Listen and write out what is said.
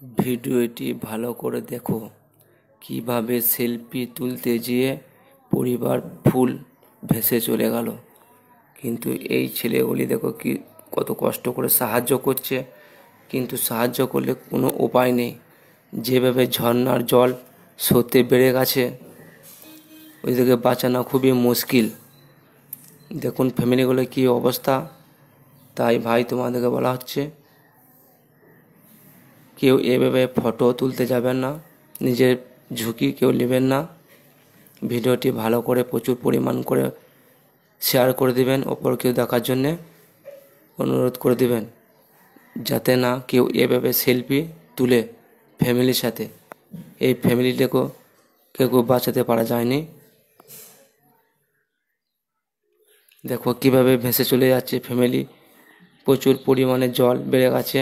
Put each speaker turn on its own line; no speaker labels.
ভিডিওটি ভালো করে দেখো, কিভাবে সেলফি তুলতে যেয়ে পরিবার ফুল ভেসে চলে গেল। কিন্তু এই ছেলেগুলি দেখো কি কত কষ্ট করে সাহায্য করছে, কিন্তু সাহায্য করলে কোনো উপায় নেই। যেভাবে ঝর্ণার জল স্রোতে বেড়ে গেছে, ওইদিকে বাঁচানো খুবই মুশকিল। দেখুন ফ্যামিলিগুলোর কী অবস্থা। তাই ভাই তোমাদেরকে বলা হচ্ছে, কেউ এভাবে ফটো তুলতে যাবেন না, নিজের ঝুঁকি কেউ নেবেন না। ভিডিওটি ভালো করে প্রচুর পরিমাণ করে শেয়ার করে দিবেন, অপর কেউ দেখার জন্যে অনুরোধ করে দিবেন, যাতে না কেউ এভাবে সেলফি তুলে ফ্যামিলির সাথে। এই ফ্যামিলিটাকেও কেউ বাঁচাতে পারা যায়নি। দেখো কিভাবে ভেসে চলে যাচ্ছে ফ্যামিলি, প্রচুর পরিমাণে জল বেড়ে গেছে।